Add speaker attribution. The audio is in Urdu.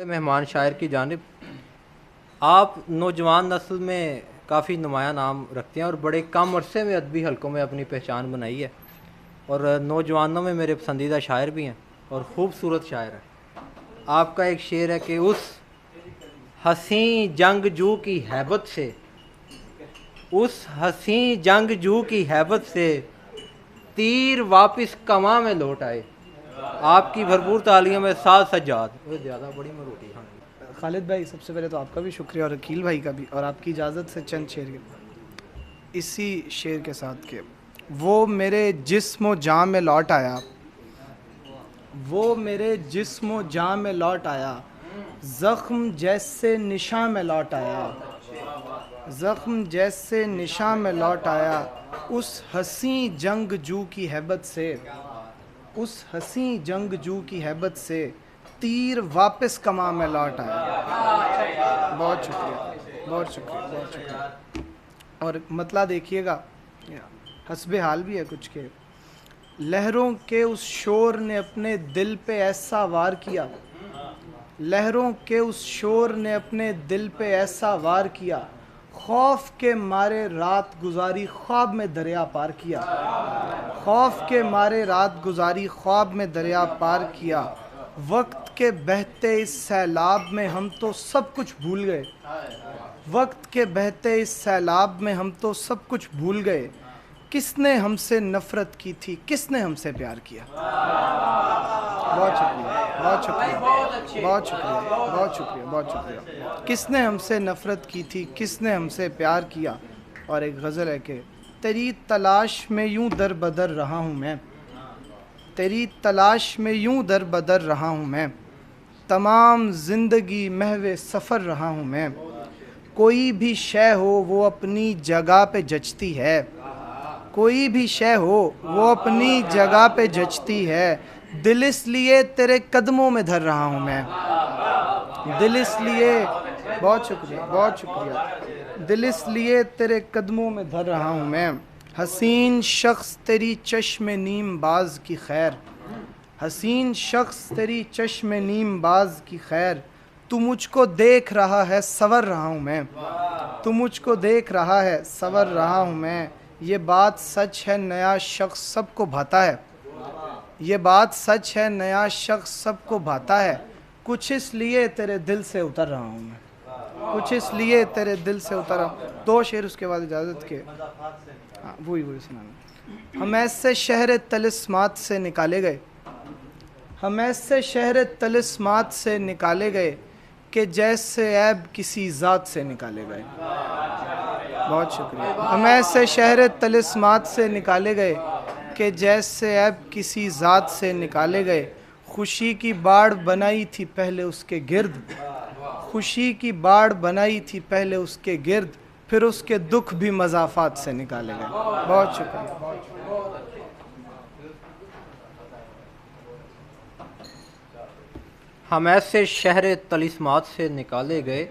Speaker 1: مہمان شاعر کی جانب آپ نوجوان نسل میں کافی نمایاں نام رکھتے ہیں اور بڑے کم عرصے میں ادبی حلقوں میں اپنی پہچان بنائی ہے، اور نوجوانوں میں میرے پسندیدہ شاعر بھی ہیں اور خوبصورت شاعر ہیں۔ آپ کا ایک شعر ہے کہ اس حسین جنگ جو کی ہیبت سے، اس حسین جنگ جو کی ہیبت سے تیر واپس کماں میں لوٹ آئے۔ آپ کی بھرپور تعلیم ہے ساتھ سجاد زیادہ بڑی مروٹی کھانے۔
Speaker 2: خالد بھائی، سب سے پہلے تو آپ کا بھی شکریہ اور عقیل بھائی کا بھی، اور آپ کی اجازت سے چند شعر اسی شعر کے ساتھ کہ وہ میرے جسم و جاں میں لوٹ آیا، وہ میرے جسم و جاں میں لوٹ آیا، زخم جیسے نشاں میں لوٹ آیا، زخم جیسے نشاں میں لوٹ آیا، اس حسین جنگ جو کی ہیبت سے، اس حسین جنگ جو کی ہیبت سے تیر واپس کماں میں لوٹ آیا۔ بہت شکریہ، بہت شکریہ، بہت شکریہ۔ اور مطلع دیکھیے گا، حسب حال بھی ہے کچھ کہ لہروں کے اس شور نے اپنے دل پہ ایسا وار کیا، لہروں کے اس شور نے اپنے دل پہ ایسا وار کیا، خوف کے مارے رات گزاری خواب میں دریا پار کیا، خوف کے مارے رات گزاری خواب میں دریا پار کیا، وقت کے بہتے اس سیلاب میں ہم تو سب کچھ بھول گئے، وقت کے بہتے اس سیلاب میں ہم تو سب کچھ بھول گئے، کس نے ہم سے نفرت کی تھی کس نے ہم سے پیار کیا۔ بہت شکریہ، بہت شکریہ، بہت شکریہ، بہت شکریہ، بہت شکریہ۔ کس نے ہم سے نفرت کی تھی کس نے ہم سے پیار کیا۔ اور ایک غزل ہے کہ تیری تلاش میں یوں در بدر رہا ہوں میں، تیری تلاش میں یوں در بدر رہا ہوں میں، تمام زندگی محو سفر رہا ہوں میں، کوئی بھی شے ہو وہ اپنی جگہ پہ جچتی ہے، کوئی بھی شے ہو وہ اپنی جگہ پہ جچتی ہے، دل اس لیے تیرے قدموں میں دھر رہا ہوں میں، دل اس لیے، بہت شکریہ، بہت شکریہ، دل اس لیے تیرے قدموں میں دھر رہا ہوں میں، حسین شخص تیری چشم نیم باز کی خیر، حسین شخص تیری چشم نیم باز کی خیر، تو مجھ کو دیکھ رہا ہے سنور رہا ہوں میں، تو مجھ کو دیکھ رہا ہے سنور رہا ہوں میں، یہ بات سچ ہے نیا شخص سب کو بھاتا ہے، یہ بات سچ ہے نیا شخص سب کو بھاتا ہے، کچھ اس لیے تیرے دل سے اتر رہا ہوں میں، کچھ اس لیے تیرے دل سے اتر رہا ہوں۔ دو شعر اس کے بعد اجازت کے، ہاں وہی سنانا۔ ہم ایسے شہر طلسمات سے نکالے گئے، ہم ایسے شہر طلسمات سے نکالے گئے کہ جیسے عیب کسی ذات سے نکالے گئے۔ بہت شکریہ۔ ہم ایسے شہر طلسمات سے نکالے گئے کہ جیسے عیب کسی ذات سے نکالے گئے، خوشی کی باڑ بنائی تھی پہلے اس کے گرد، خوشی کی باڑ بنائی تھی پہلے اس کے گرد، پھر اس کے دکھ بھی مضافات سے نکالے گئے۔ بہت شکریہ۔
Speaker 1: ہم ایسے شہر طلسمات سے نکالے گئے